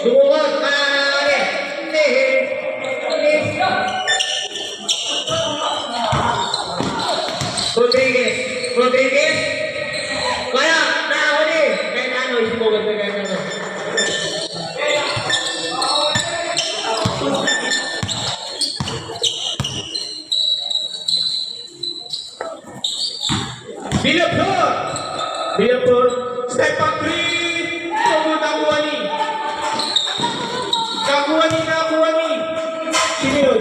Dumuwag. Rodriguez. Rodriguez. Kaya, naahuli. Kaya na ano, isipugad na kaya na. Villapur. Villapur. Step back three. Nakuha ni. Nakuha ni. Sino yun?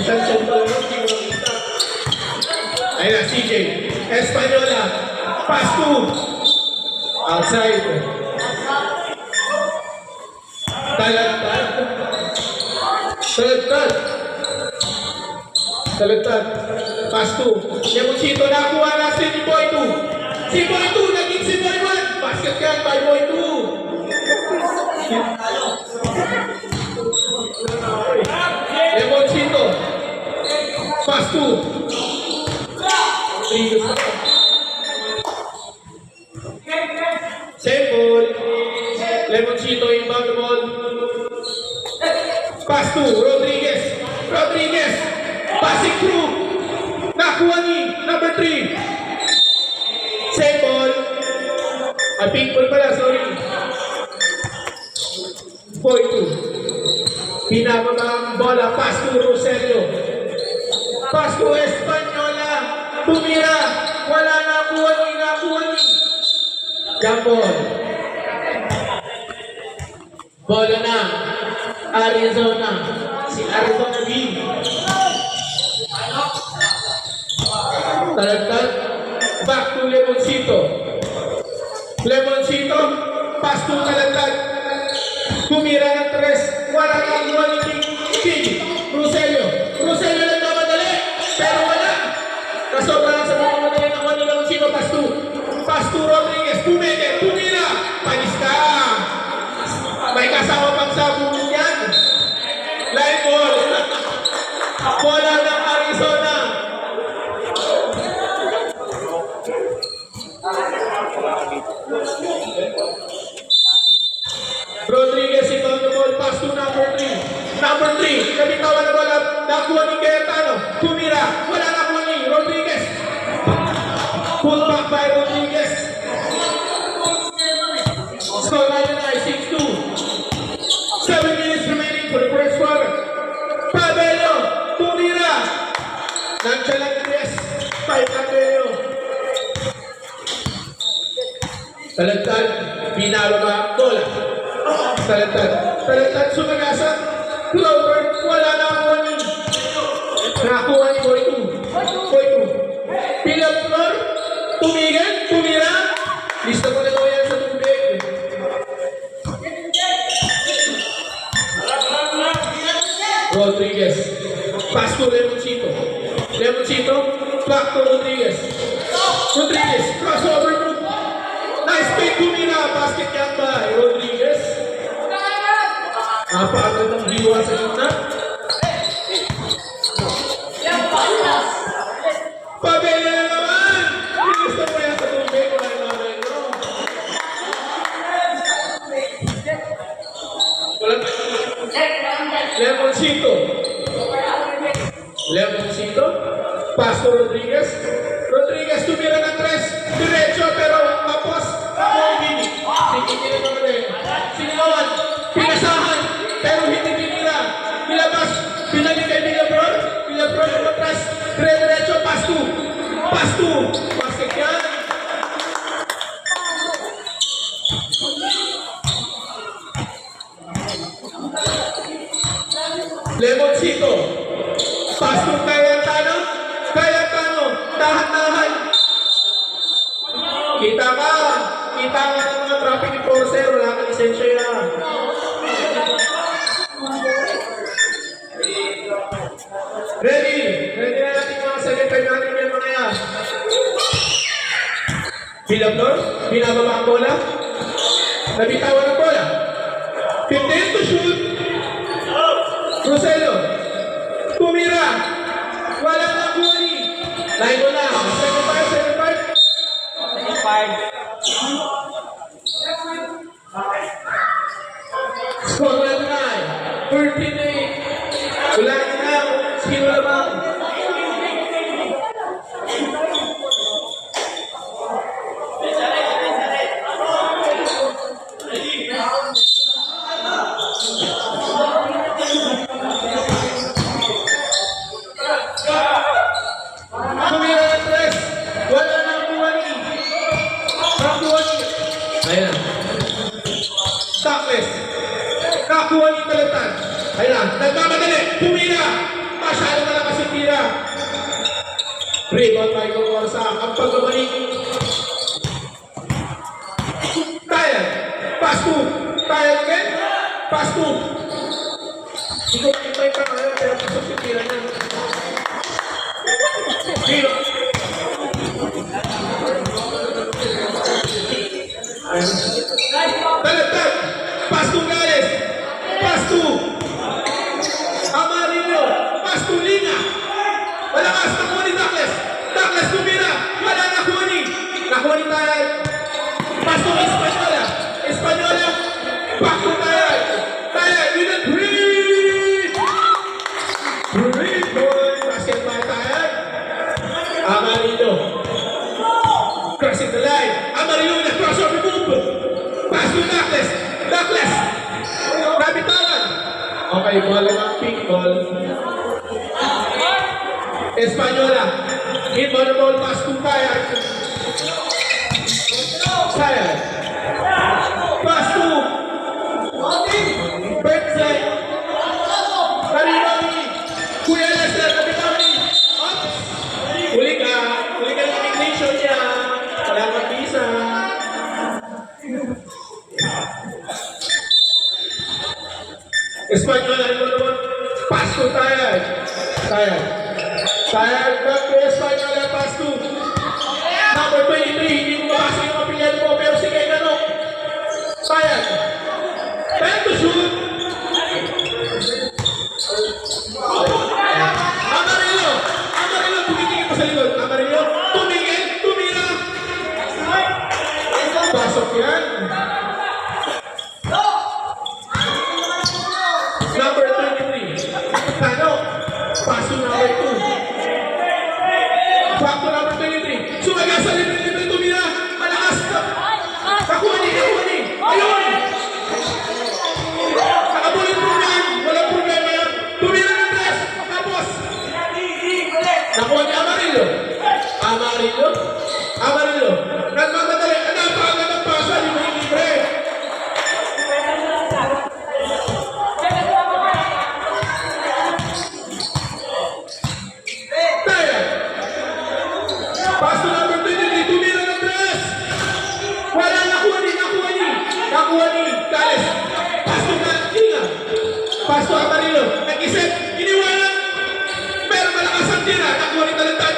Isang sentral yun. Ayun na, CJ. Espanola. Pass to. Outside. Talagtad. Pass to. Demonsito nakuha na si Boy 2. Si Boy 2 naging si Boy 1. Basket yan by Boy 2. Demonsito. Pass to. Same ball. Lemoncito inbound ball. Pass to Rodriguez. Rodriguez. Passing through. Nakuha ni number 3. Same ball. Pink ball pala, sorry. Boy 2. Pinababa ang bola. Pass to Roselio. Pass to Espanola. Tumira. Wala nakuha ni. Jump ball. Bola na. Arizona. Si Arizona B. Talagtad. Back to Lemoncito. Lemoncito. Pass to Talagtad. Tumira ng 3. Wala nakuha ni King. Roselio. Roselio nagmamadali. Pero wala. Kasobrahan sa mga madali ng Juan Lemoncito. Pass to Rodriguez. Tumira. Panis ka. May kasama pang sabungan yan. Line ball. Bola ng Arizona. Rodriguez ito ang ball. Pass to number 3. Number 3. Nabitawan na bola. Nakuha ni Cayetano. Tumira. Wala nakuha ni Rodriguez. Pull back by Rodriguez. Score line ay 6-2. 7 minutes remaining for the first quarter. Pabelo. Tumira. Nagsalang 3. 5 Pabelo. Talagtad. Binababa ang bola. Talagtad sumagasa. Clover. Wala na ako ni. Nakuha ni Boy 2. Pilang floor. Tumigil. Tumira. Lista ko na daw yan sa tubig. Rodriguez. Pass to Lemoncito. Back to Rodriguez. Crossover move. Nice pick. Tumira. Basket yan by Rodriguez. Napagod ang diwa sa gitna. Pabela na naman! Pinusta mo yan sa tubig. Wala naman ito. Lemoncito. Pass to Rodriguez. Tumira ng 3. Diretso pero kapos. Sige naman rin. Sinilawan. Pinasahan. Pero hindi pinira. Nilabas. Pinali kay Villapur ng matras. Diretso. Pass to. Basket yan. Lemoncito. Pass to Cayetano. Dahan-dahan. Kita ka ng mga traffic enforcer. Wala kang lisensya yan. Ready na natin mga salipay natin yan mga yan. Villapur. Binababa ang bola. Nabitawan ang bola. 15 to shoot. Roselio. Tumira. Walang nakuha. Line mo na. 7-5. 38. Wala na. Sino lamang? Tumira ng tres. Wala na kuha ni. Nakuha ni. Ayan. Stockless. Nakuha ni Talatan. Ayan. Nagmamadali. Tumira. Masyado na lang kasi tira. Rebound by Gomorza. Ang pagbabalik. Tayan. Pass to. Tayan again. Pass to. Ikaw yung pa ngayon. Pero pasok si tira niya. Zero. Talatan. Pass to Gales. Pass to Amarillo. Pass to Lina. Malakas. Nakuha ni Douglas. Douglas tumira. Wala nakuha ni. Nakuha ni Tayan. Pass to Espanola. Espanola. Back to Tayan. Tayan with a three. Three-point basket by Tayan. Amarillo. Crossing the line. Amarillo with a crossover move. Pass to Douglas. Douglas. Nabitawan. Okay, ball ng pink ball. Espanola. Inbound ball pass to Tayan. Tayan. Pass to Bertzai. Karibani. Kuya Lester. Nabitawan ni. Huli ka ng immigration niya. Wala kang visa. Espanola, pass to Tayan. Tayan. Tayan, back to Espanola, pass to number 23. Hindi mo mabasa yung kapilyan mo, pero sige, gano'n. Tayan. Time to shoot. Amarillo. Amarillo, tumitingin pa sa likod. Amarillo, tumingin, tumira. Pasok yan. Number 23. Tano. Paso number 2. Back to number 23. Sumaga sa libre-libre tumira. Malakas. Nakuha ni. Ayun. Nakabulit mo yan. Walang problema yan. Tumira ng tres. Tapos. Nakuha ni Amarillo. Amarillo. Nagmamadali. Napaka ng pasa. Libre-libre. Pass to number 23, tumira ng tres. Wala, nakuha ni. Gales. Pass to Lina. Pass to Amarillo. Nag-isip, iniwanan. Pero malakas ang tira. Nakuha ni Talatan.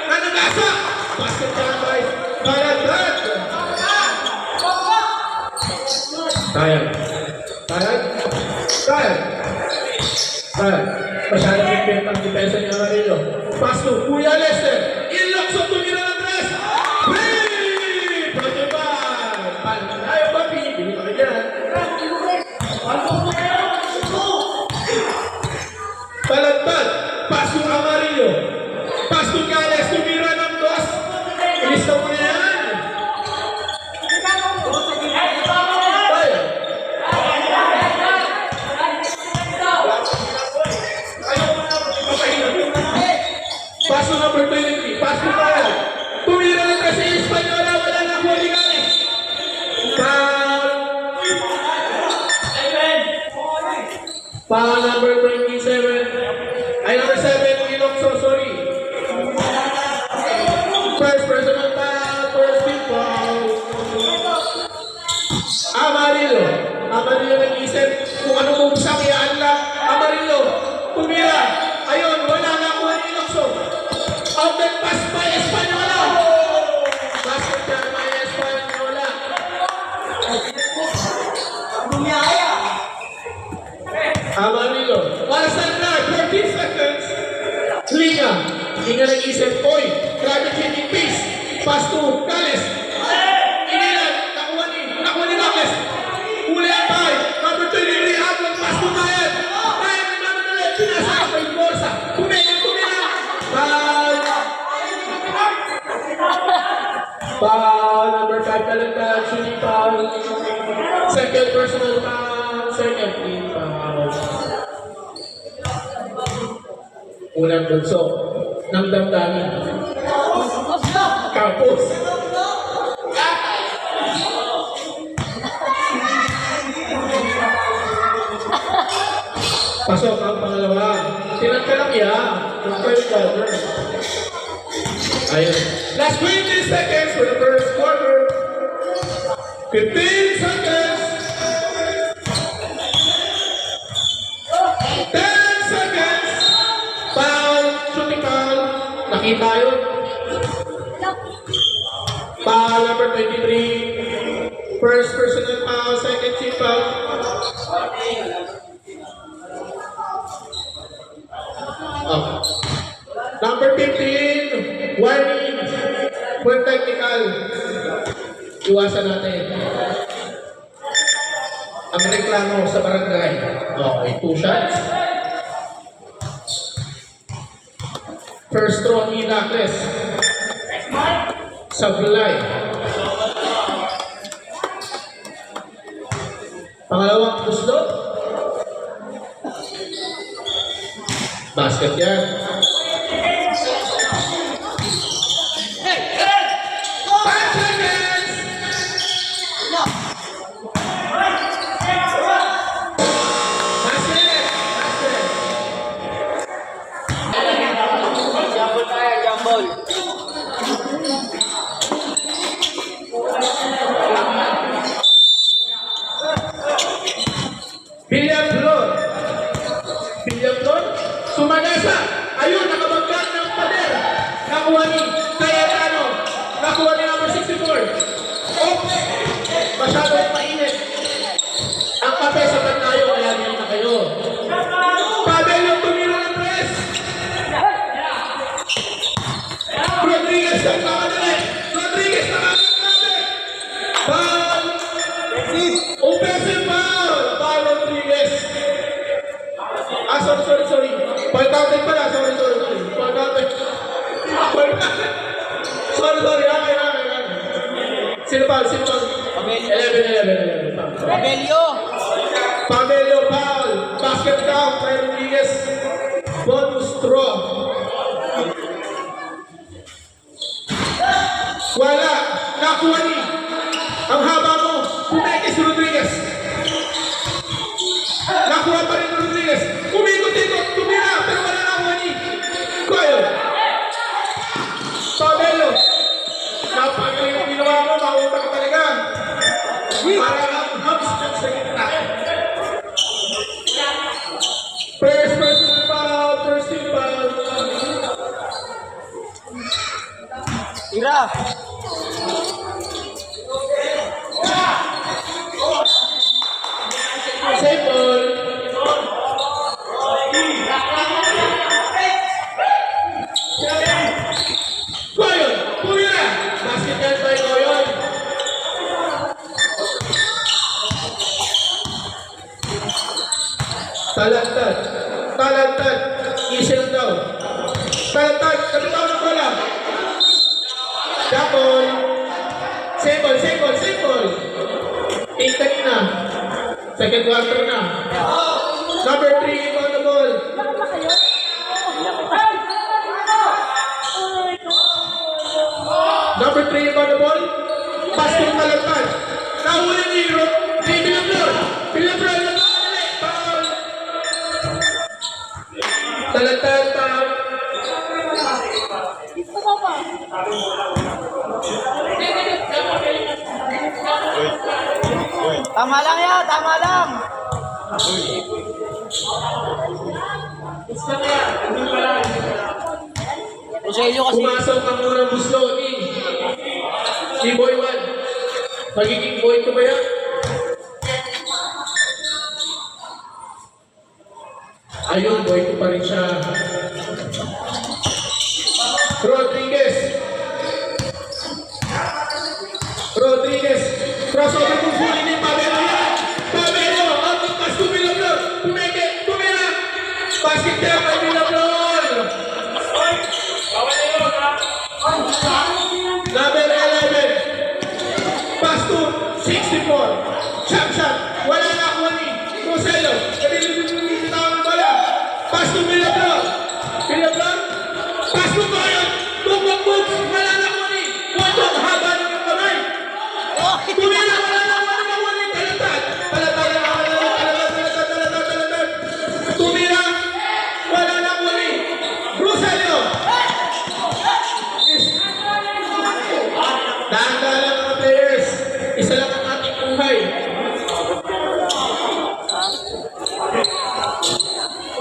Nanagasa. Basket down by Talatan. Tayan. Masyadong bigpit ang depensa ni Amarillo. Pass to Kuya Lester. Ilokso tumira ng tres. Free! Pagkipan! Pantayo ba? Pinipili pa rin yan. Talatan. Pass to Amarillo. Pass to Gales. Tumira ng dos. Ilista mo na yan. Pass to number 23. Pass to Tayan. Tumira ng tres sa Espanola. Wala na kuha ni Gales. Foul number 27. Ay, number 7. Ilokso, sorry. First personal foul. First team foul. Amarillo nag-isip kung ano kung siyang i-unlock. Amarillo. Tumira. Ayun, wala na kuha ni Ilokso. Outlet pass by Espanola. Basket down by Espanola. Amarillo. Oras na 14 seconds. Lina nag-isip. Oy, grabe changing pace. Pass to Gales. Inilan. Nakuha ni Douglas. Huli ang bay. Number 23. Outlet pass to Tayan. Ayun, personal pa second team pa. Unang bunso ng damdamin. Campus. Pasok ang pangalawa. Tinagkalak yan. Yung first quarter. Ayun. Last 20 seconds for the first quarter. 15 seconds. 10 seconds. Foul. Shooting foul. Nakita yun. Foul number 23. First personal foul. Second team foul. Oh. Number 15, warning for technical. Iwasan natin. Ang reklamo sa barangay. Okay, 2 shots. First throw ni Inacles. Sablay. Pangalawang puslo. Basket yan. 5 seconds! Basket! Jambol tayo, jambol. William Flor. William Flor. Sumagasa. Ayun, nakabagkat ng pader. Nakuha ni Cayetano. Nakuha ni number 64. Oops! Masyadong mainit. Ang kape sa tayo, kaya niyan na kayo. Pavel yung tumira ng press. Rodriguez ang kamadali. Rodriguez na kamadali. Foul. Offensive foul. Foul Rodriguez. Ah, sorry. Foul counted pala. Sorry. Foul counted. Sorry. Okay. Sino foul? 11. Rebelio. Pamelio foul. Basket count kay Rodriguez. Bonus throw. Wala. Nakuha ni. Ang haba mo. Pumeke si Rodriguez. Nakuha pa rin Rodriguez. Umikot-ikot. Tumira. Pero wala nakuha ni. Koyo. Pamelio. Napagaling ang ginawa mo. Maunta ka talaga. Para ang hubs sa gitna. First person foul. First team foul. Ira. Save ball. Koyon, tumira. Basket yan by Koyon. Talantad. Easy lang daw. Talantad, kapitaw ng bola. Double. Save ball. Take kanina. Second quarter na. Number 3, on the ball. Number 3, on the ball. Pass to Talantad. Nahuli ni William Flor. Foul. Talantad, foul. Tama lang yan, tama lang. Rogelio kasi. Pumasok ang unang buslo ni Boy 1. Magiging Boy 2 ba yan? Ayun, Boy 2 pa rin siya. Rodriguez. Crossover kung huli ni Pabelo yan. Pabelo, ang pass to Villamor. Tumira. Basket niya kay Villamor. Number 11. Pass to 64. Shot.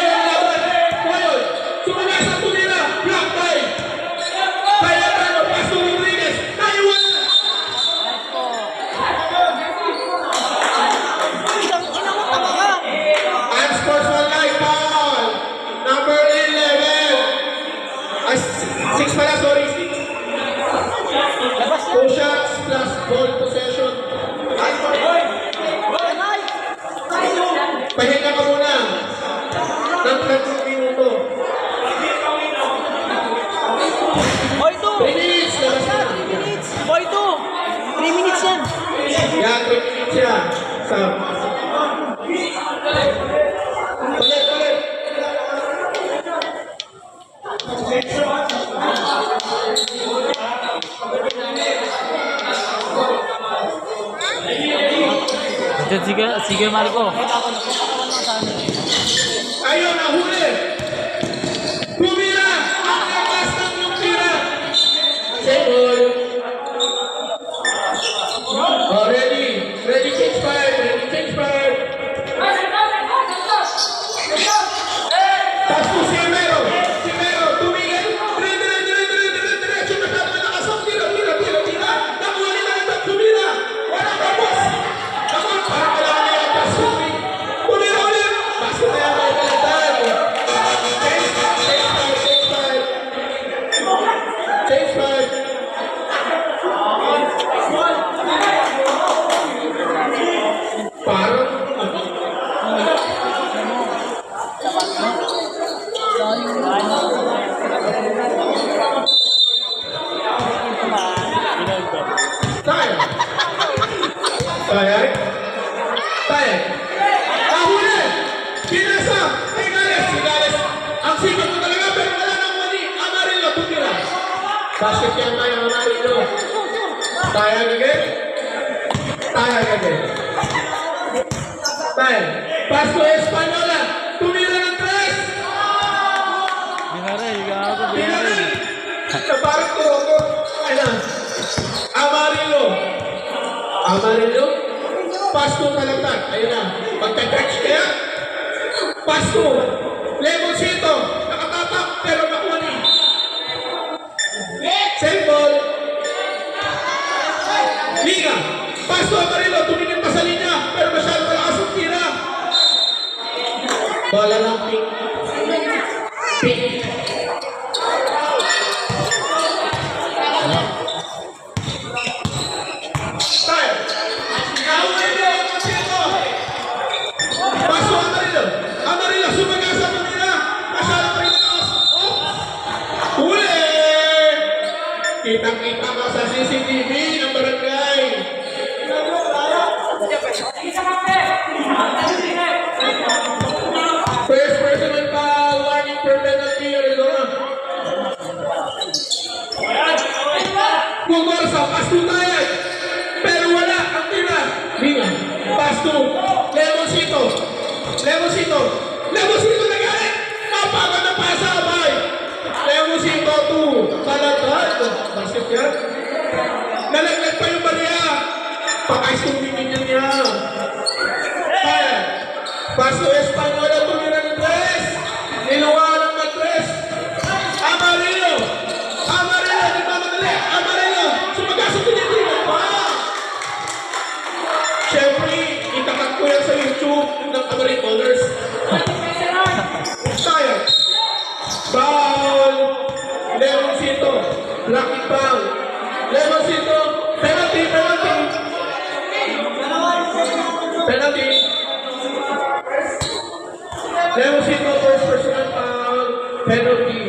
yung laban. Ngayon, sumagasa tumira. Block by. Cayetano, Pastor Rodriguez. Naiwan na. Unsportsmanlike foul. Number 11. Ay, 6 pala, sorry. 2 shots plus ball possession. Pahinga ka muna. Ng 30 minuto. Boy, 2! 3 minutes. Labas na. 3 minutes! Boy, 2! 3 minutes yan! Yan, 3 minutes yan. Sam. Ulit. Sige, Marco. Ayun, nahuli. Tumira. Ang lakas ng yung tira. Sebol. Oh, ready. Ready, change five. Pass to si Mero. Tumigil. Diretso na siya. Malakas ang tira. Nakuha ni Marita. Tumira. Walang tapos. Nakuha. Parang kailangan niya yung pass. Tumira ulit. Pass ko na yan. May kalatan. Change five. Parang Tayo. Ahuli! Pinasa! Sigales! Ang sikat mo talaga pero wala nang mali. Amarillo, tumira. Basket yan tayo, Amarillo. Tayo again. Pass to Espanola. Tumira ng 3. Binarel, gago. Pinaril. Sa parang Toronto. Ayun. Amarillo. Pass to Talatan. Ayun na. Magka-catch kaya. Pass to Lemoncito. Nakatapak pero nakuha ni. Same ball. Liga. Pasto Amarillo, tumingin pa sa linya, pero masyado malakas ang tira. Bola lang, pink. Pink. Tayo. Amarillo, Pasto Amarillo. Amarillo, sumagasa pa nila. Masyado pa rin malakas. Oh! Huli! Kitang-kita ka sa CCTV ng barangay. First personal foul, warning for penalty, Arizona. Kumarsa, pass to tayo. Pero wala ang tira. Binga, pass to Lemoncito. Lemoncito. Lemoncito na galit. Napagod na pasabay. Lemoncito to Balagad. Basket yan. Nalaglag pa yung barya. Pakaistumingin niya. Kaya. Pass to Espanola, tumira ng tres. Niluwa ng matres. Amarillo. Amarillo, di ba madali? Amarillo. Sumagasok tinitira pa. Siyempre, itakat ko yan sa YouTube ng Amarillo Colors. Kaya. Foul. Lemoncito. Lucky foul. Lemoncito. Penalty, penalty. Penalty. Lemoncito, first personal foul. Penalty.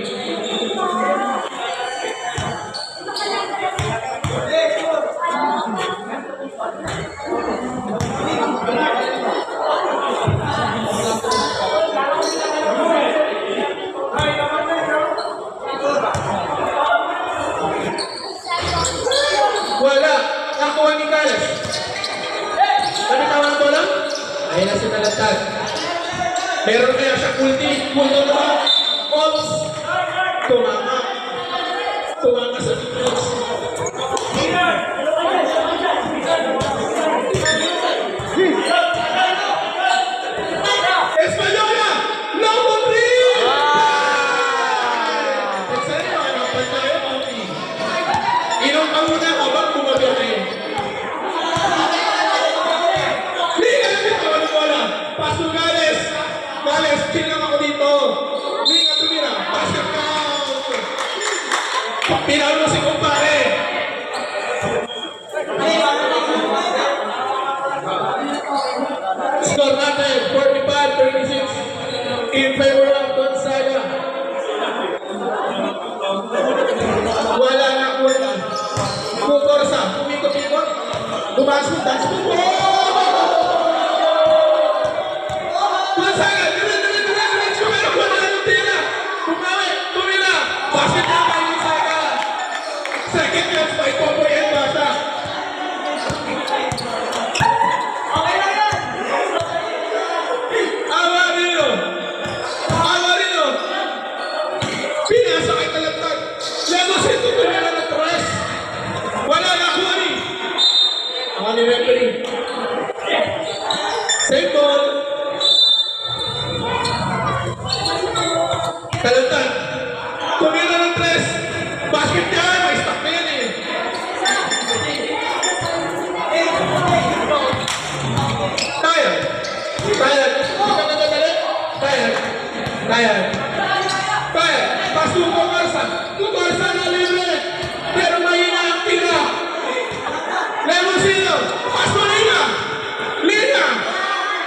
Wala. Nakuha ni Carlos. Ano tawag ang bola? Ayun na si Talatag. Meron kaya siya kulti. Kulto naman. Ops. Tumama. Tumama sa defense. Espanola! No country! Saan yung hanapan tayo, Mami? Inom ka muna habang bumabiyahe. Liga na dito, ano bola? Paso Gales. Gales, chill lang ako dito. Liga tumira. Basket count. Pinalo mo si kumpare. Score natin, 45-36 in favor of Gonzaga. Wala na wala. Kukorsa, kumikot-ikot. Dumasok, dance mo. Gonzaga, diretso, pero wala na yung tira. Bumawi, tumira. Basket na by Gonzaga. Second chance by Popoy and Basa. Amarillo. Amarillo. Pinasa kay Talatag. Lemoncito tumira ng tres. Wala na kuha ni. Ang ni referee. Save ball. Talatag. Tumira ng tres. Basket niya. May stop na yan eh. Kaya. Kaya. Hindi ka nadadali. Kaya. Kaya. Kaya. Paso Kumarsa. Kumarsa na libre. Pero mahina ang tira. Lemoncito. Paso Liga. Liga.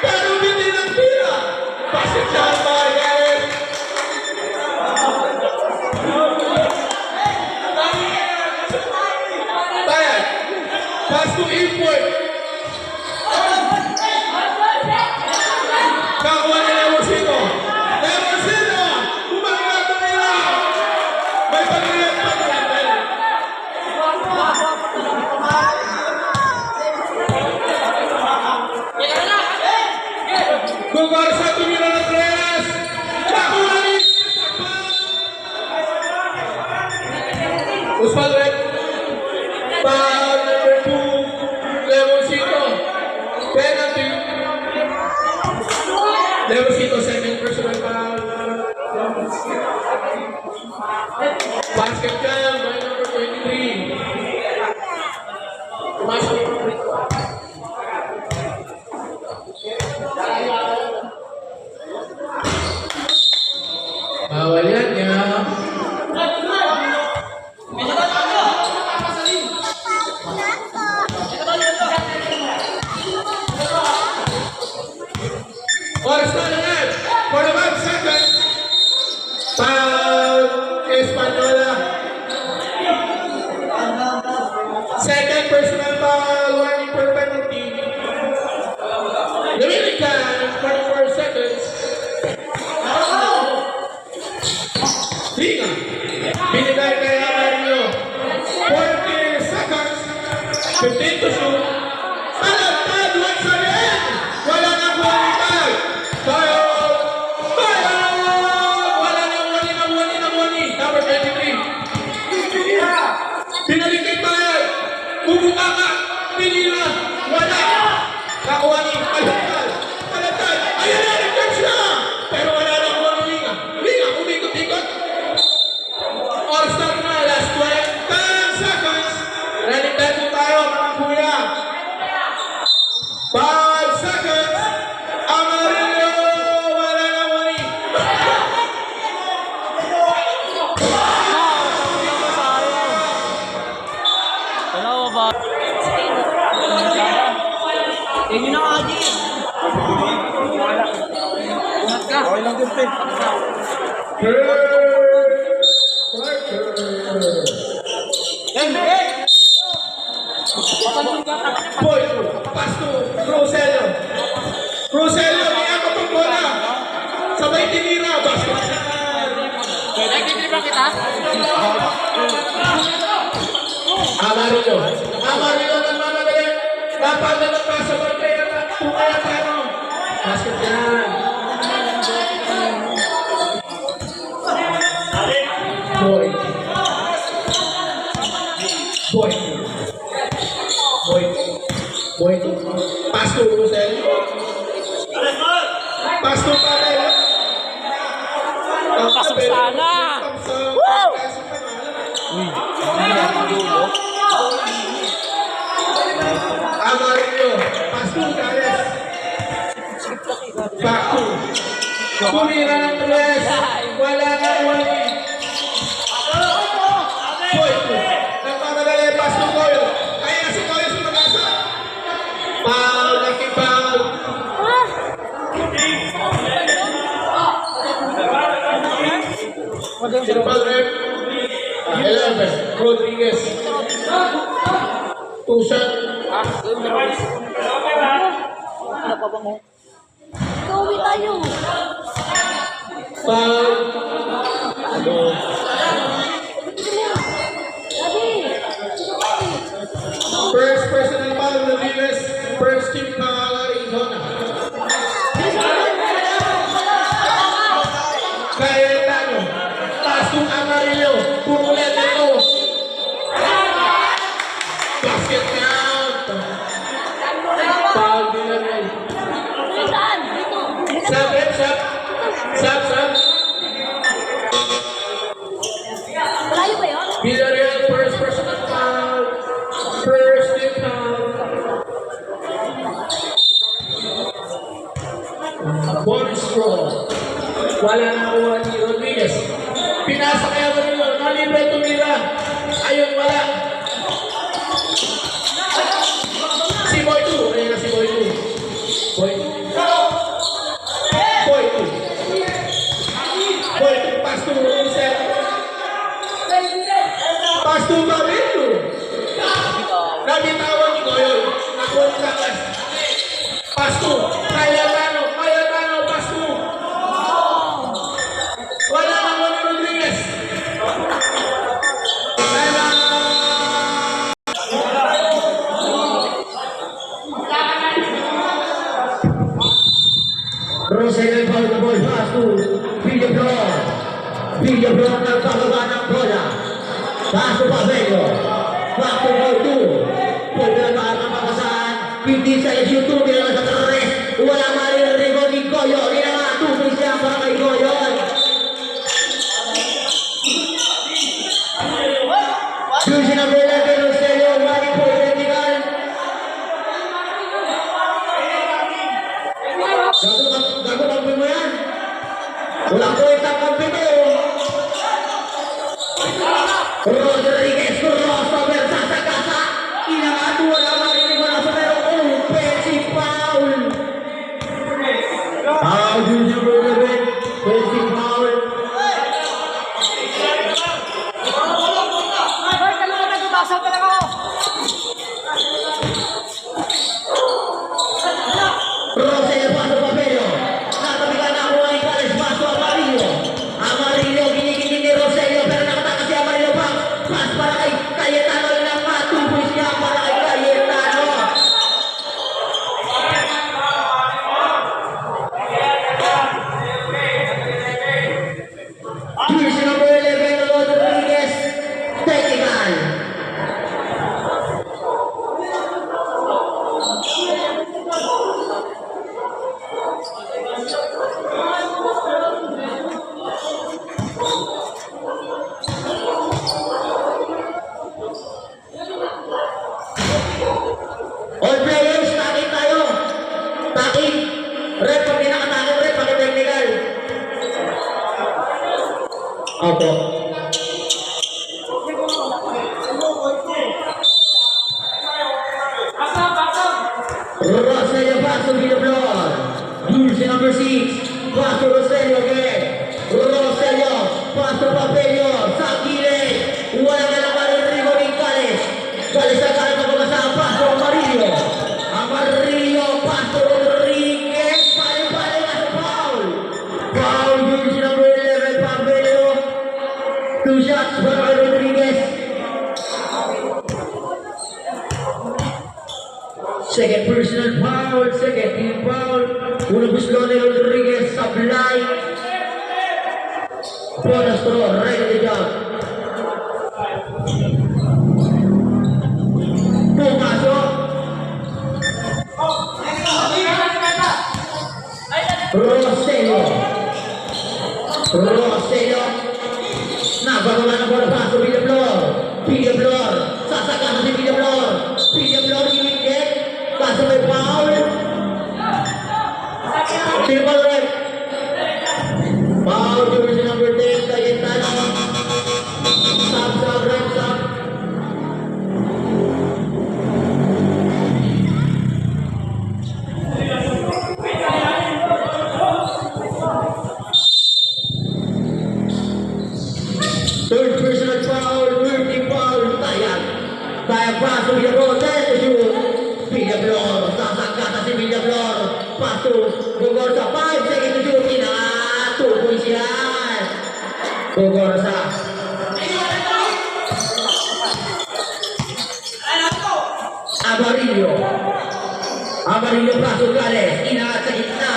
Pero hindi ng tira. Basket siya ang bagay. Kaya. Paso import. Kakuha ni Lemoncito. Lemoncito! Bumangga tumira! May pag-iyak pa natin. Kumarsa tumira ng tres! Kakuha ni Usman Red. Foul number 2. Lemoncito. Penalty. Lemoncito, second personal foul. Basket jam by number 23. Pumasok. Second personal foul, warning for penalty. Dominican, 44 seconds. Liga, binigay kay Amarillo. 40 seconds. 15 to shoot. Talagtad once again. Wala na qualified. Tayo. Wala na wali. Number 23. Pinalikit Bayan. Bubuka ka. Pinila. Wala. Nakuha ni Talagtad. Ayan na, nag-catch na. Pero wala na kuha ni Liga. Liga, umikot-ikot. All-star na, last 10 seconds. Running back po tayo, mga kuya. 5 seconds. Amarillo, wala na wali. Dalawa ba? Yan yun ang adi. Umat ka. Okay lang din, Pep. Boy, pass to Rosello. Rosello, niya ko itong bola. Sabay tinira, basket. Nagtitripa kita? Amarillo. Amarillo ng mga galing. Dapat na nagpasabay kaya kaya tayo. Basket yan. Boy. Boy. Boy. Boy. Pass to Rosello. Pass to Pavel. Pasok sana. Wow! Amarillo. Pass to Gales. Back to. Kumira ng tulis. Wala na wali. Boy. Nagmamadali. Pass to Coyle. Kaya na si Coyle sa mag-asa. Foul. Lucky foul. Sino foul rep? 11. Rodriguez. Two shot. Gawin tayo. Foul. Sabi. First personal foul, Rodriguez. First team foul, Arizona. Cayetano. Pasong Amarillo. Pumulit ito. Basket count. Foul Villarreal. Saan? Dito. Sub, rep, sub. Sub. Malayo ba yun? Villarreal, first personal foul. First team foul. Bonus score. Wala na kuha ni Rodriguez. Pinasa kaya ba nila? Nalibre tumira. Ayun, wala. Si Boy 2. Ayun na si Boy 2. Boy 2. Boy 2. Boy 2. Pass to Rosel. Pass to Babito. Nabitawan ni Goyoy. Nakuha ni Takas. Pass to Cayetano. Pass to. Wala na mo ni Rodriguez. Wala. Rosel foul the ball pass to Villablon. Villablon nagpababa ng bola. Pass to Pabello. Back to Boy 2. Boy pinagkaan ng pakasahan. Hindi sa issue 2. Bilang sa 3. Wala maririnig ni Goyo. Hindi naman. Tuloy siya para kay Goyo. Susi na bola kay Rosello. Balik po vertical. Gago kampi mo yan. Walang kwenta kampi mo. Rodriguez crossover sa sagasa. Inangatu wala marinig mo na sa pero offensive foul. Foul din siya Rodriguez. Offensive foul. Hoy, kailangan nagbabasa talaga ako. Cayetano na matubo siya para kay Cayetano. Jersey number 11, Rodriguez, technical. All players, takip tayo. Takip. Rep, pag di nakatakip, rep, pag-technical. Opo. Roselio pass to Villablor. Jersey number 6. Pass to Roselio again. Roselio pass to Papelio. Sa gilid. Wala na naman yung Rigo ni Gales. Gales na kaya magpapasa. Pass to Amarillo. Amarillo pass to Rodriguez. Pali-pali na sa foul. Foul jersey number 11. Papelio. 2 shots para Rodriguez. Second personal foul, second team foul. Una buslo ni Rodriguez sa blind. Bonus throw, right on the job. Pumasok. Roselio. Roselio. Nabagawa ng bola pass to Villablor. Villablor. Sasakana si Villablor. Villablor gilid. Kaso may foul. Triple red. Foul jersey number 10, Cayetano. Sub, red sub. Third personal foul, third team foul, Tayag. Tayag pass to Villablor, set to shoot. Villablor, sasakata si Villablor. Pass to Gogorza, 5 seconds to shoot. Tupoy siya. Gogorza. Amarillo. Amarillo pass to Gales. Inaat sa gitna.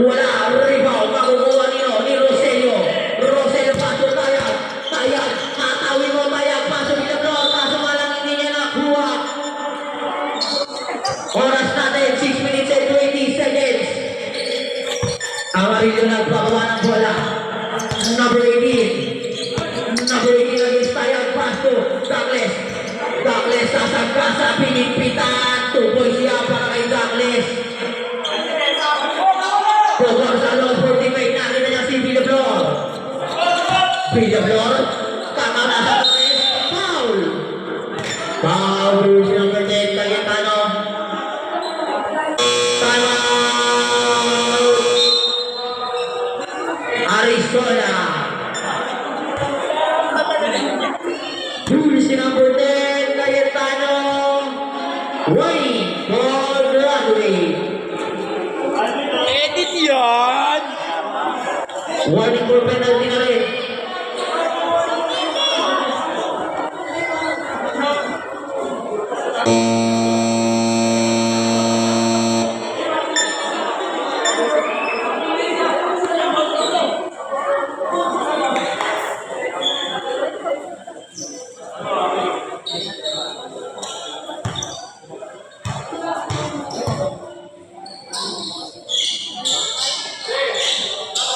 Wala. Rebound. Makukuha ni Roselio. Roselio pass to Tayag. Tayag. Hatawin mo Tayag. Pass to Villablor. Kaso malang hindi niya nakuha. Oras natin, 6 minutes and 20 seconds. Amarillo nagpagawa ng bola. Number 18. Number 18 against Tayag. Pass to Douglas. Douglas sasagka sa pinigpitan. Tupoy siya para kay Douglas. Pogor sa loob 45. Nakita niya si Villablor. Villablor. Tama na sa Douglas. Foul. Foul. Jersey number 10. Cayetano. Arizona. Jersey number 10, Cayetano. Wayne for Broadway. Edit yan! Warning for penalty na rin.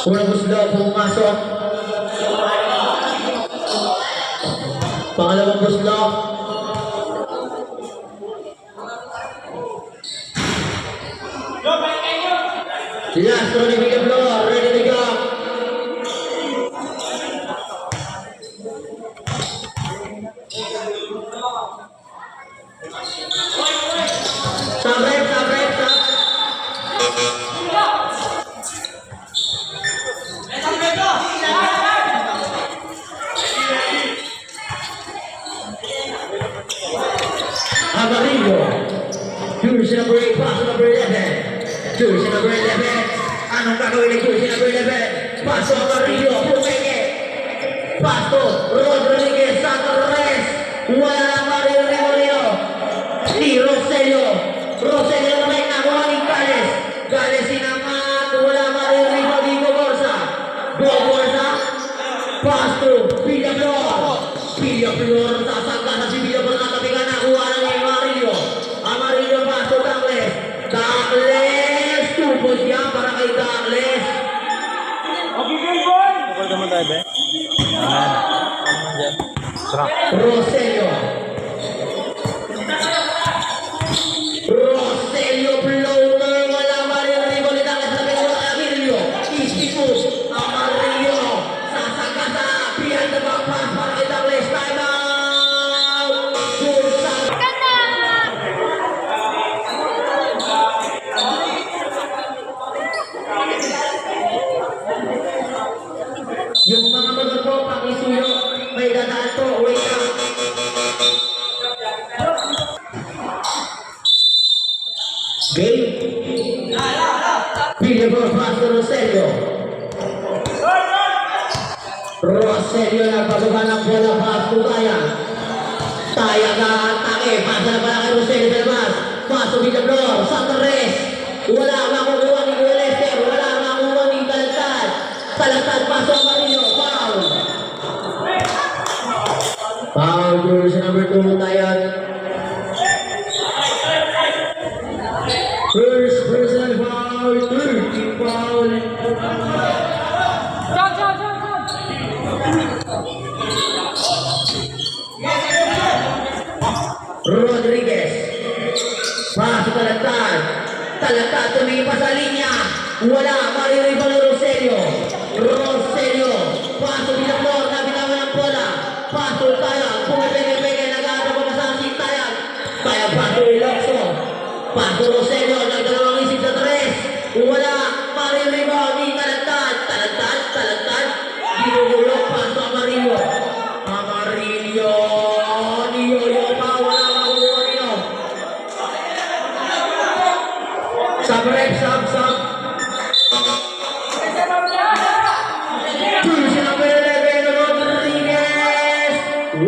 Unang buslo, pumasok. Pangalawang buslo. Last throw ni Villablor, ready to go. Sabrek. Amarillo. Jersey number 8, pass to number 11. Jersey number 11. Anong gagawin ni jersey number 11? Pass to Amarillo. Pumeke. Pass to Rodriguez. Sa Torres. Wala na Mario Remolino. Si Roselio. Roselio naman nakuha ni Gales. Gales sinamat. Wala Mario Remolino. Borsa. Borsa. Pass to Villaflor. Villaflor. Sasangka sa si Villaflor na tabi ka nakuha na ni Amarillo. Amarillo pass to Tangles. Tangles. Tupos niya para kay Tangles. Bukol naman tayo, be. Yan. Yan. Sarap. Roselio. Roselio floater. Wala Mario Remolino. Tangles na pinagawa kay Amarillo. Ispipus. Amarillo. Sasagasa. Behind the back pass para kay Tangles. Time out. Bulsa. Ganda! Yung mga motor po, pakisuyo. May dadaan po. Wait lang. Game. Villaflor pass to Roselio. Roselio nagpasukan ng bola pass to Taya. Taya na atake. Pasa na pala kay Roselio sa labas. Pass to Villaflor. Sa Torres. Wala makukuha ni Kuya Lester. Wala makukuha ni Talantad. Talantad paso ang Marillo. Foul. Foul jersey number 2 Tayan. First personal foul. 13 foul. Rodriguez. Paso Talantad. Talantad tumingin pa sa linya. Wala. Mario Roselio. Roselio. Paso Villaflor. Nabitawan ng bola. Paso Tayag. Pumipeke-peke. Nag-aadap pa sa si Tayag. Tayag paso Ilocso. Paso Roselio. Nagdalawang isip sa tres. Wala. Mario Di Talantad. Talantad. Ginugulong. Paso Amarillo. Amarillo. Niyoyo pa. Wala makukuha nino. Sub. Jersey number 11, Rodriguez.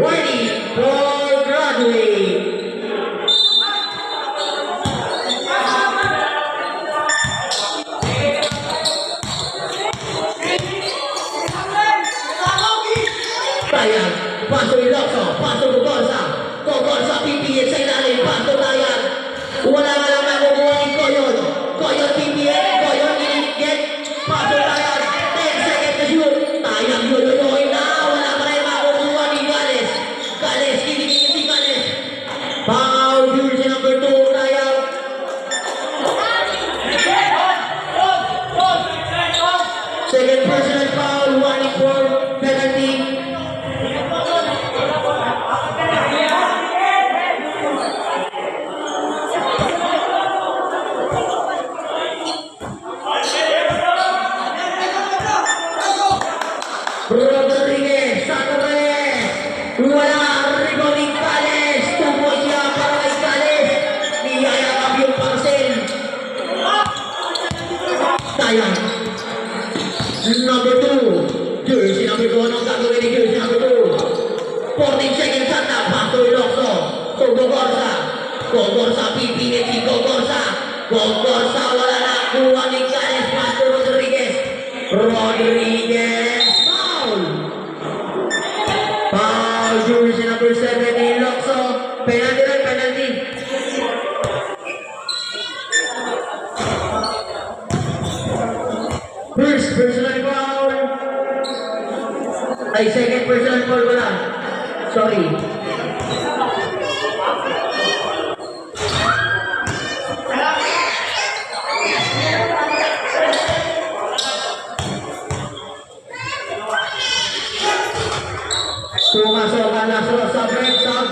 Waiting for graduate. Tayag, paso Ilocso, paso Gogorza, PPH sa ilalim, paso Tayag. Wala nga lang nakukuha ni Coyon. Coyon PPH, Coyon inigit, paso Tayag. 10 seconds to shoot. Tayag yoyoyoy na, wala pa rin makukuha ni Gales. Gales, kinikikit si Gales. Foul, jersey number 2, Tayag. Second personal foul, 1 for penalty. Rodriguez, Torres. Wala, Rigoling Gales. Tupos siya para kay Gales. Niyayakap yung parcel. Tayang. Number 2. Jersey number 2. Anong gagawin ni jersey number 2? 14 seconds at paso Ilocso. So Gogorza, pipinit si Gogorza. Wala na kuha ni Gales. Paso Rodriguez. Foul, jersey number 7 ni Ilocso. Penalty. First personal foul. Ay, second personal foul ko lang. Sorry. Pumasok ka na sa break, sub.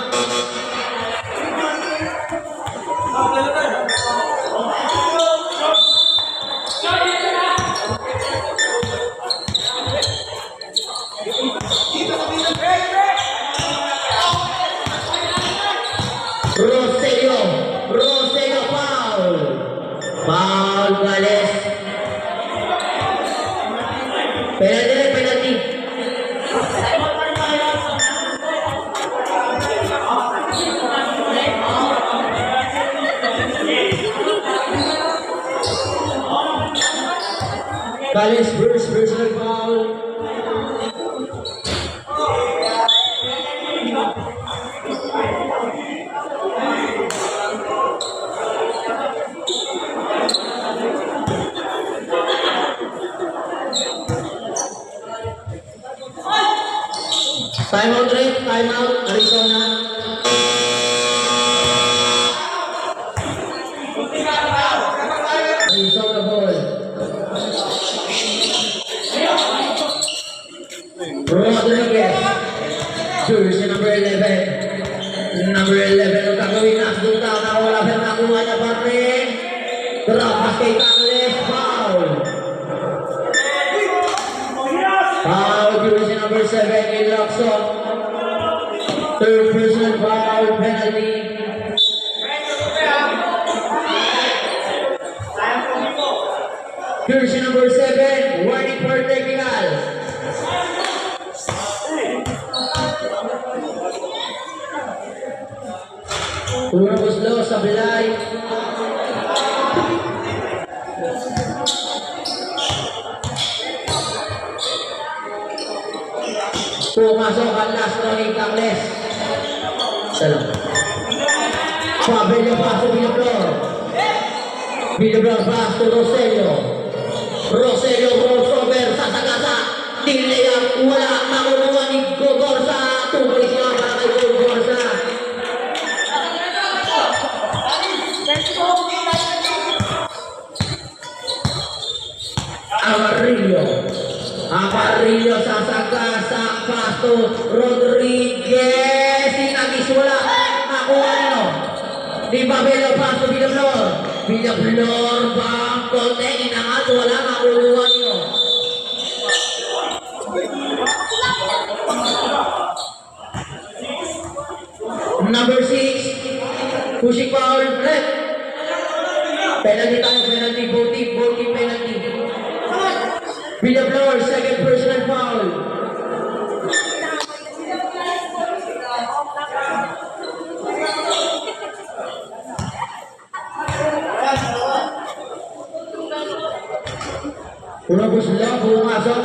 Roselio foul. Foul, Gales. Penalty. Gales first personal foul. Timeout, Rick. Timeout, Arizona. Arizona ball. Rodriguez. Jersey number 11. Number 11 ang gagawin na. Duta na wala pero nakuha niya pa rin. Drop pass kay Tangles. Foul. Foul. Jersey number 7 in Locson. Third personal foul. Penalty. Jersey number 7. Warning for technical. Unang guslo sa bilay. Pumasok ang last running Tangles. Salam. Pabelio paso Villablor. Villablor pass to Roselio. Roselio crossover sa sagasa. Dilayang wala makukuha ni Gogorza. Tuloy siya para kay Gogorza. Amarillo sa sagasa. Pasto Rodriguez. Sinagis wala. Nakuha nino. Di Pabelio paso Villablor. Villablor bang konti. Inangat wala makukuha nino. Number 6, pushing foul, red. Penalty tayo, penalty, voting penalty. Villablor, second personal foul. Unang guslo, pumasok.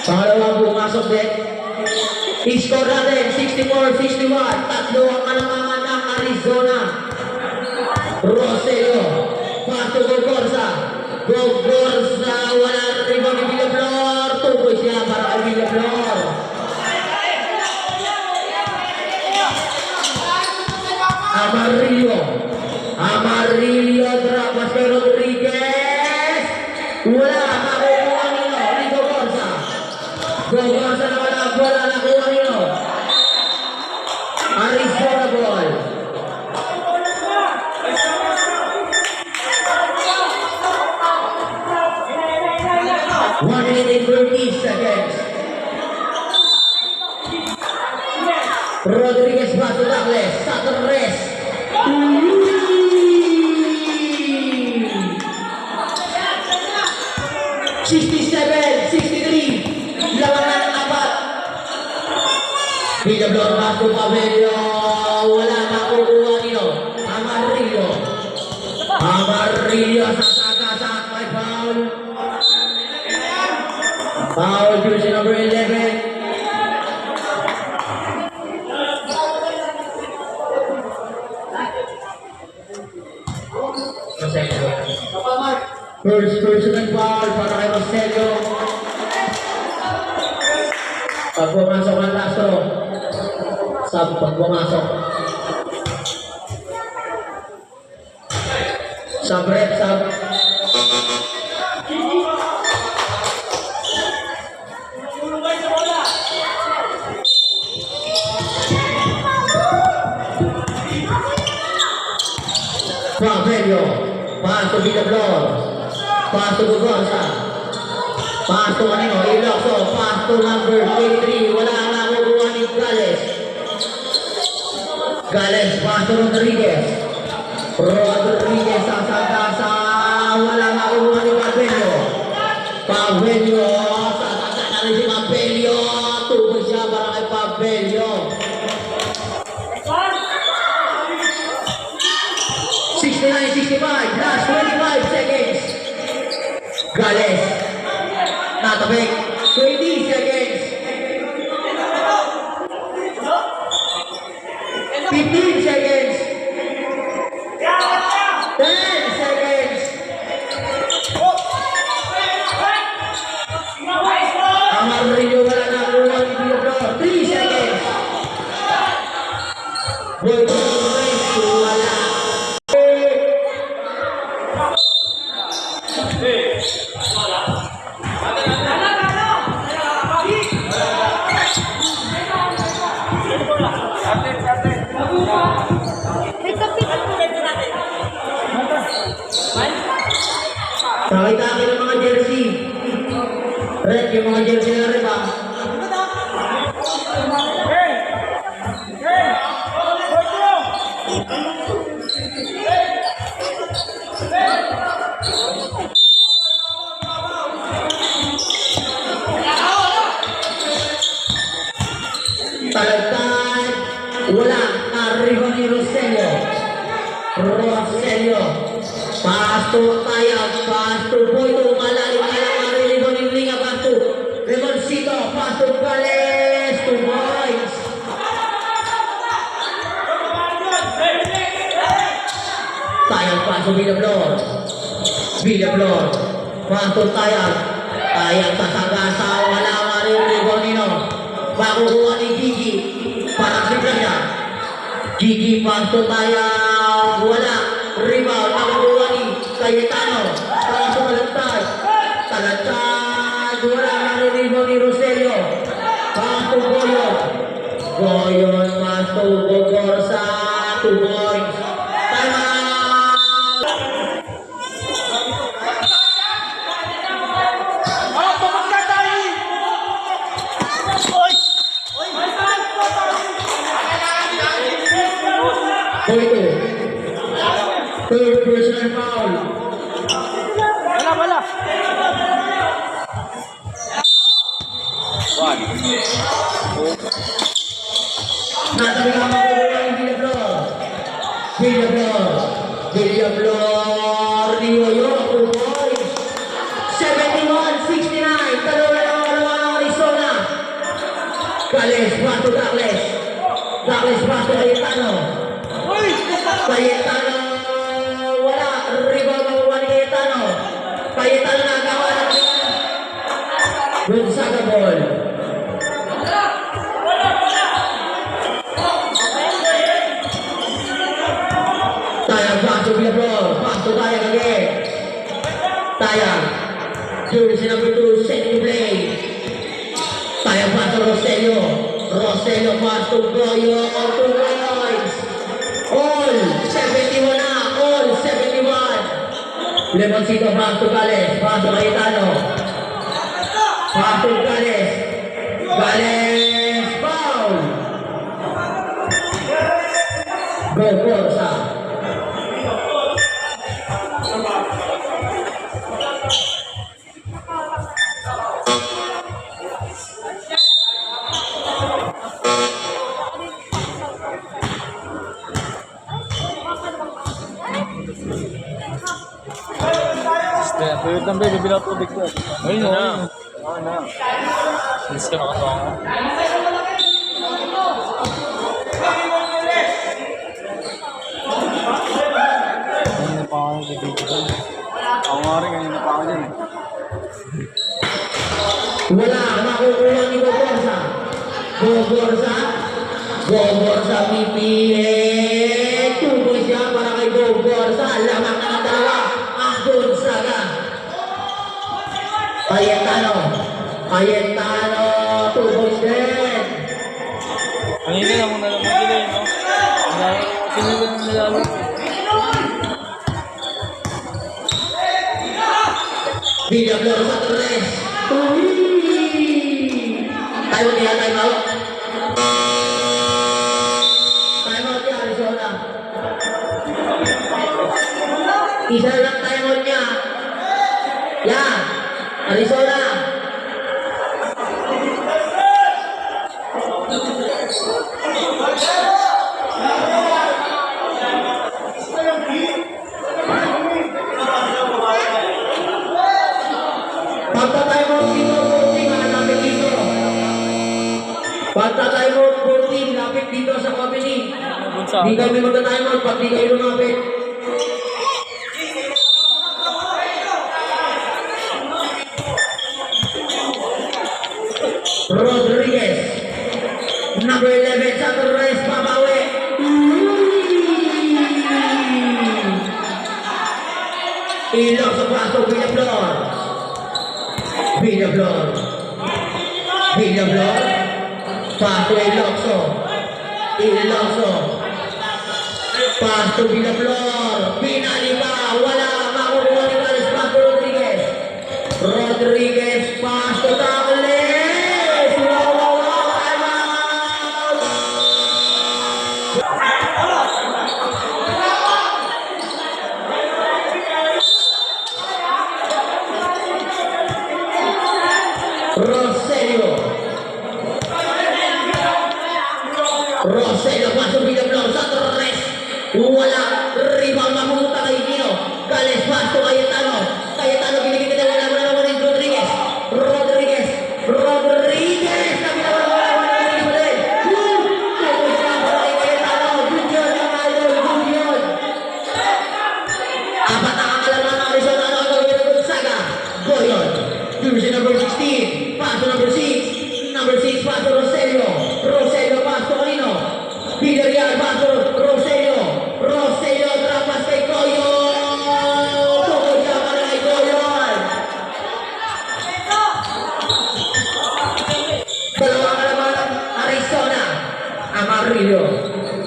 Pangalawa pumasok din. I-score natin, 64-61. Tatlo ang kalamangan ng Arizona. Roselio. Pasto Gogorza. Gogorza. Wala rin ni Villablor. Tukoy siya para kay Villablor. Amarillo. Amarillo. Drapas kay Rodriguez. Wala. Makukuha nila ni Gogorza. Gogorza na wala nakuha nila. Arizona ball. One minute and 30 seconds. Rodriguez pass to Douglas. Saturn rest. 67-63. Lawanan ng apat. Villablor pass to Pabelio. Wala makukuha nino. Amarillo. Amarillo sa sagasa. May foul. Foul jersey number 11. First personal foul para kay Roselio. Pag pumasok ang laso. Sab pag pumasok. Sab rep, sab. Pabelio. Paso Villablor. Paso Gogorza. Paso kanino, Ilocso. Paso number 23. Wala ang nakukuha ni Gales. Gales, paso Rodriguez. Rodriguez sa sagasa. Wala ang nakukuha ni Pabelio. Pabelio. Sa sagasa rin si Pabelio. Tukoy siya para kay Pabelio. 65, last 25 seconds. Gales. Natabik. 20 seconds. 15 seconds. 10 seconds. Ang Amarillo wala na kuha ni Biobro. 3 seconds. Boy, wala. May kapit. Pakita akin ang mga jersey. Red, yung mga jersey na rin ba? Talagtad, wala, nariho ni Roselio. Roselio, pasto tayo, pasto Boito, malalim na lang, maririho ni Linga, pasto. Remoncito, pasto Gales, 2 points. Tayang paso Villablor. Villablor, pasto tayang. Tayang sasagasa, wala maririho nino. Makukuha ni Gigi, para si Brenda. Gigi, pasto tayang, wala. Rebound, makukuha ni Cayetano. Para sa Talagtad. Talagtad, wala maririho ni Roselio. Pasto Goyon. Goyon, pasto Gogorsa, 2 points. Time out! Boito. Third personal foul. Wala. Nasa mga makukuha ni Villablor, ni Yoyo, 2 points. 71-69, dalawa ng Arizona. Gales, pasto Douglas. Douglas, pasto Cayetano. Cayetano, wala. Rebound makukuha ni Cayetano. Cayetano nagawa ng Gonzaga ball. Tayang paso Villablor, paso tayang again. Tayang, jersey number 2, second play. Tayang paso Roselio. Roselio paso Goyo, 2 points. All 71 na, all 71. Lemoncito, paso Gales, paso Cayetano. Paso Gales. Gales, foul. Go, Corsa. Tuyot lang ba, bibila tubig ko. Ayun na. Oo na. Miss ka nakatawa. Kanina pa ako nag-video. Ako nga rin, kanina pa ako dyan. Wala, makukuha ni Gogorza. Gogorza pipili. Tuloy siya para kay Gogorza. Lamang na ng dalawa. Ang Gonzaga. Cayetano, 2 points din. Kanina lang mo nalang mag-delay, no? Sinunod na nalalo. Villablor sa Torres. Time out niya, time out. Time out niya, Arizona. Isa lang time out niya. Yan, Arizona. sa Di kami magta-timeout pag di kayo lumapit. Rodriguez. Number 11 sa Torres, babawi. Ilok sa paso, Villaflor. Villaflor. Villaflor. Paso Ilokso. Ilokso. Paso Villaflor. Pinali pa. Wala. Makukuha ni Carlos Paso Rodriguez. Rodriguez. Paso Tangles. Wow, wow, wow. Time out. Roselio. Roselio pasok Villaflor sa Torres. Wala. Rebound mapunta kay Dino. Gales pasok Cayetano. Cayetano binigyan wala mo na naman Rodriguez. Rodriguez. Rodriguez. Sabi na wala Rodriguez pa rin. Tukoy siya para kay Cayetano. Good yun. Mga idol. Good yun. Apat na kakalaman ng Arizona. Ano ang gawin ng Gonzaga? Goyon. Jersey number 16. Paso number 6. Number 6. Paso Roselio. Roselio paso kanino? Villarreal paso Roselio. Roselio trapas kay Goyon. Tukoy siya para kay Goyon. Dalawang kalaman ng Arizona. Amarillo.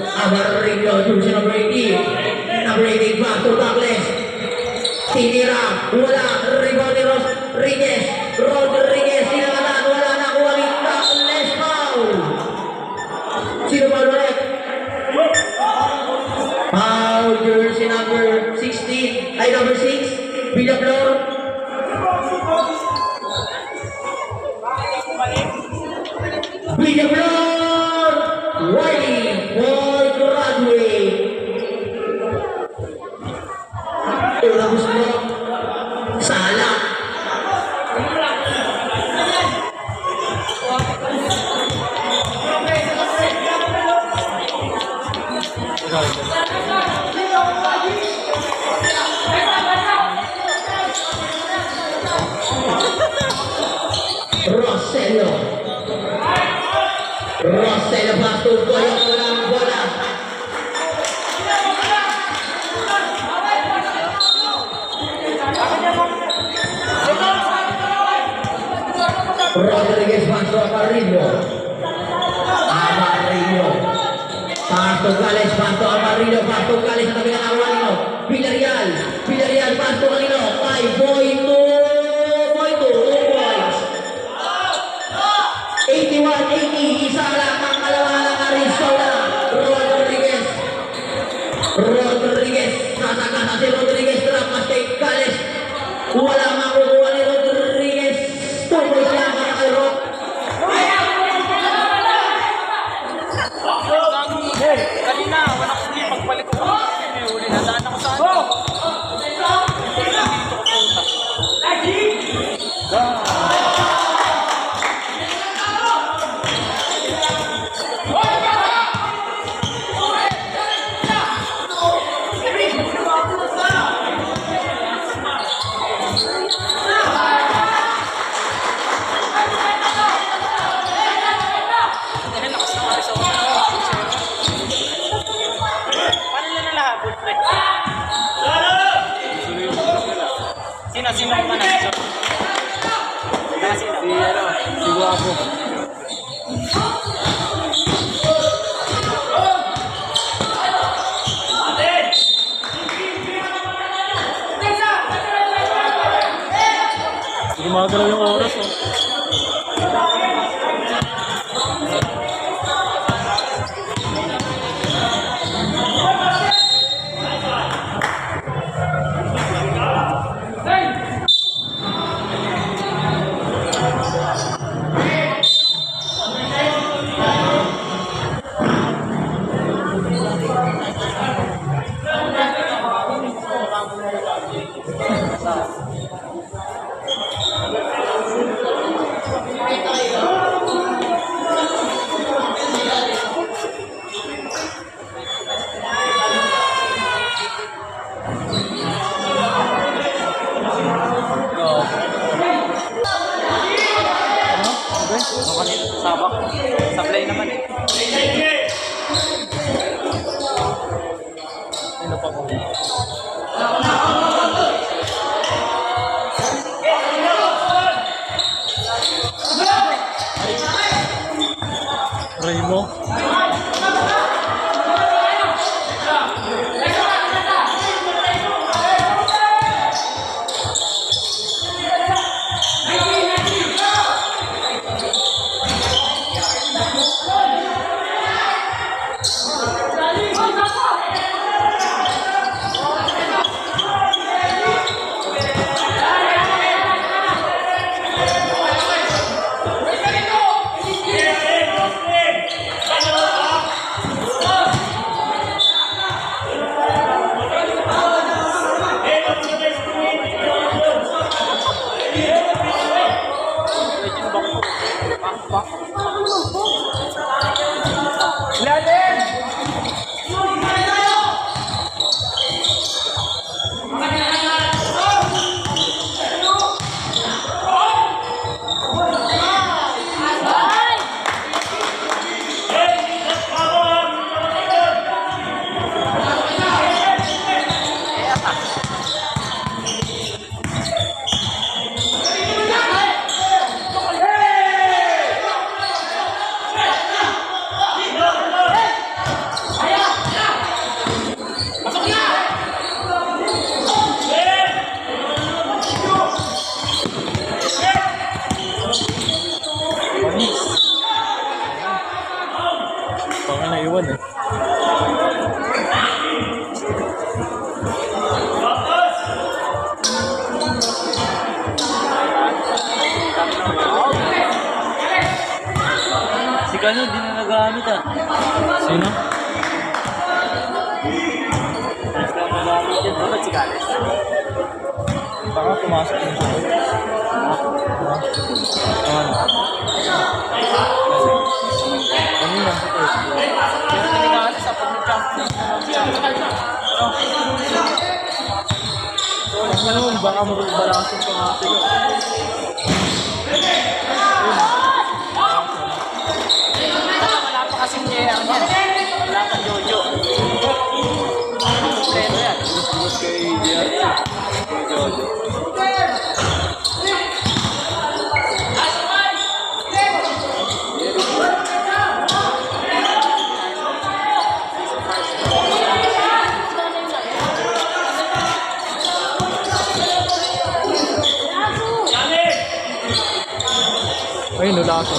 Amarillo. Jersey number 18. Number 18 paso Douglas. Tinira, wala, rebound ni Rodriguez. Rodriguez, sinangatan, wala na kuha ni Douglas, foul. Sino ba ulit? Foul, jersey number 16, ay number 6, Villaflor. Villaflor, Wiley, for graduate. Tapos mo, sala. Roselio. Roselio pasok ko yung walang bola. Rodriguez pasok Amarillo. Amarillo. Pasok Gales, pasok Amarillo, pasok Gales sa tabi ng Amarillo. Villarreal. Villarreal pasok kanino? 5.2 points. 81-80, isa lang ang kalamangan ng Arizona. Rodriguez. Rodriguez. Sasakasa si Rodriguez. Trapas kay Gales. Wala makukuha ni Rodriguez. Tukoy siya para kay Rod. Kanina, wala ko hindi pagbalik ko. Uli na daan ako sa ano. Sino ang manang? Si Guapo. Gumagalaw yung oras, oh. Baka naiwan eh. Si Kano, di na nagamit ah. Sino? Dapat si Kales. Baka pumasok yung siya. Kanina, ito. Si Kales, pag nag-jump na. Ano, baka marubalasin pa nga sila. Wala pa kasing JR niya. Wala pa Jojo. Kompleto yan. Gusto kay Jerry. Kay Jojo. Ay, nulaso.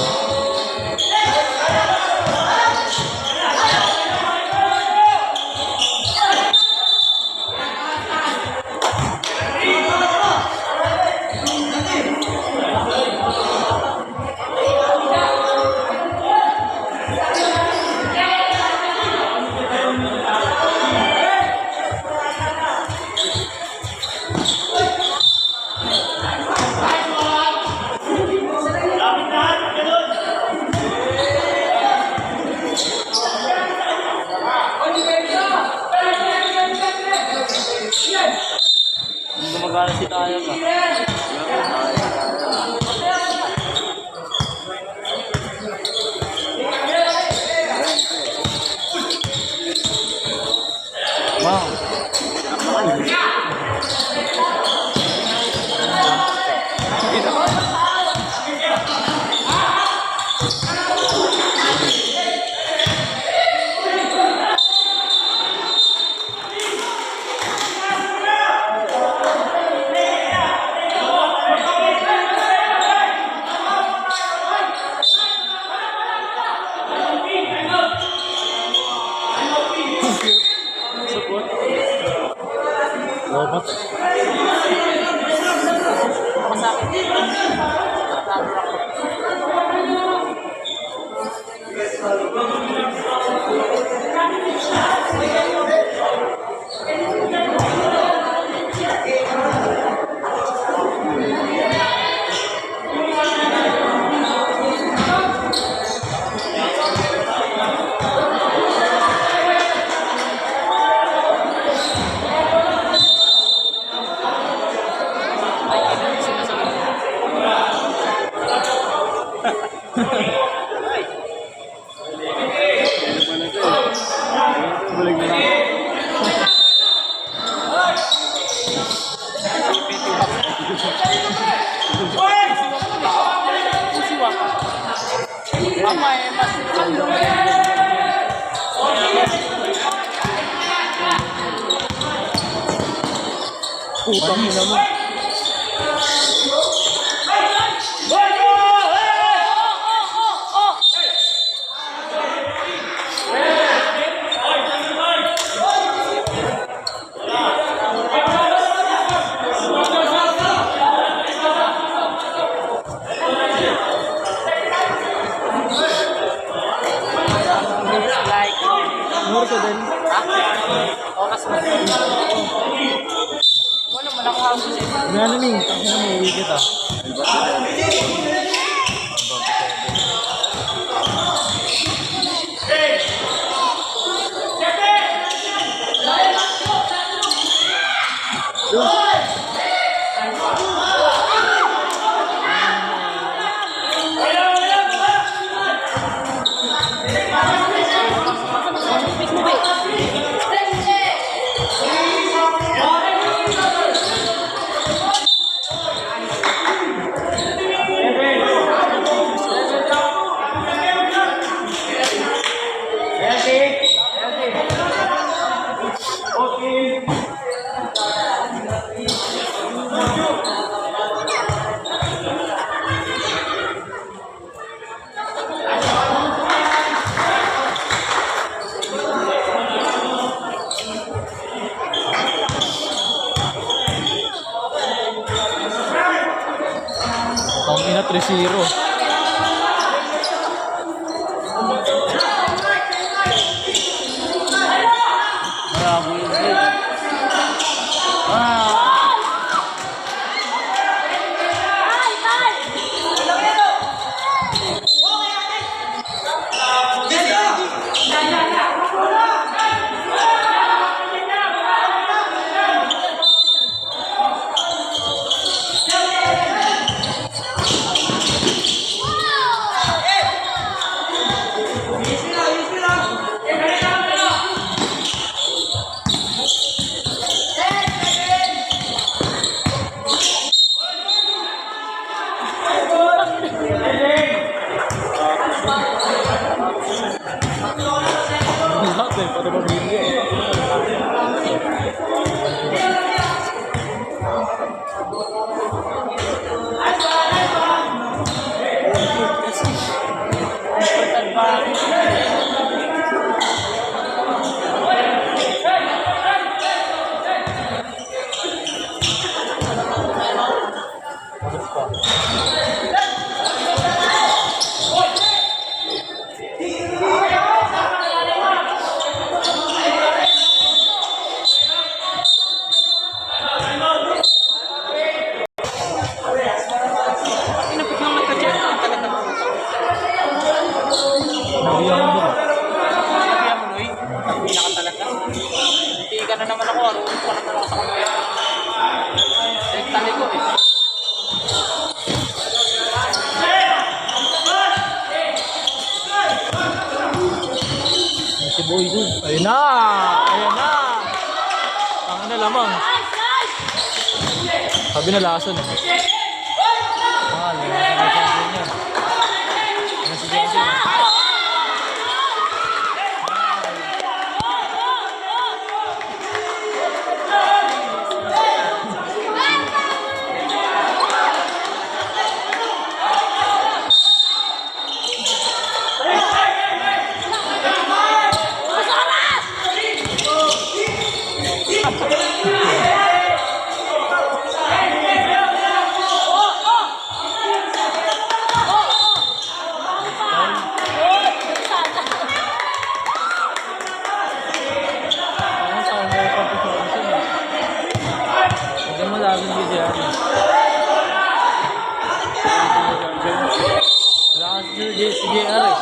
Gumagana si Tayo ka. Wow. Support. Robot. Bulig na lang. Mama, mas Putang ina mo. like, Ano ka din? oras na. Wala, malaki ako. Ano, Ming? Ano mo, uwi kita. Ang ina 3-0. Marami yun. Tay! Tay! Lahat eh, pati pamilya. Inapit lang nagka-check. Ang tagal na po. Nabiyan mo ba? Kaya mo, Noy. Hindi na ka talaga. Hindi ka na naman ako. Aroon pa na talaga sa kamay. Tali ko eh. Si Boy dun. Ayun na! Ayun na! Tama na lamang. Nice! Nice! Sabi na lason. Ah, lason na champion niya. Ano si Jensen? Ano sa mga competition eh. Hindi mo lason si Jensen. Wala kasi si JR eh.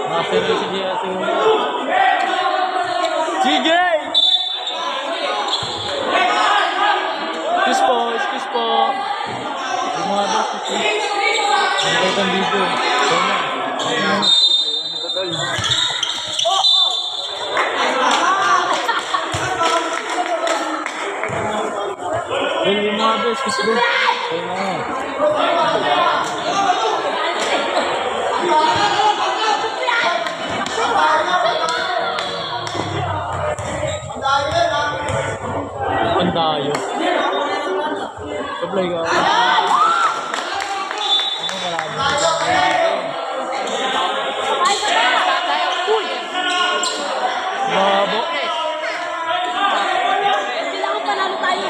Master si JR siguro. CJ! Excuse po. Yung mga boss, excuse. Ano kayo kang video? Well, yung mga boss, excuse po. Kaya na. Pandayo. Supply ka. Ano marami? Babo. Kailangan panalo tayo.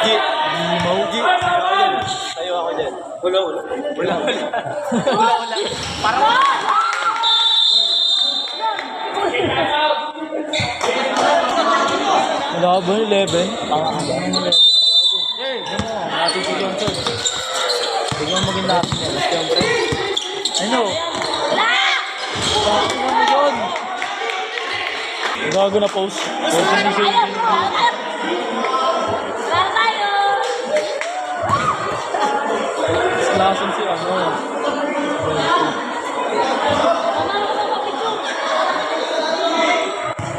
Gi. Maugi. Tayo ako dyan. Wala. Parang Wala ba 11? Tama ka ba ng 11? Eh, gano'n mo. Natin si Johnson. Hindi mo maging natin yan. Siyempre. Ano? Bakit mo yun? Gago na post. Post na ni Johnson. Panalo tayo. Klasan si ano.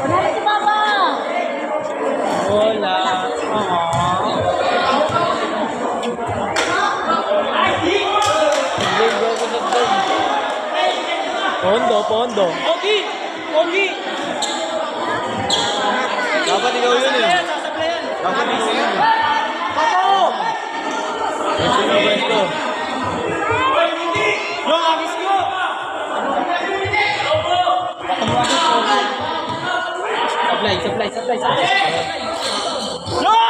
Panalo si Papa. Wala. Pondo. Ogi! Dapat ikaw yun eh. Dapat ikaw yun eh. Pwesto. Supply. Yo!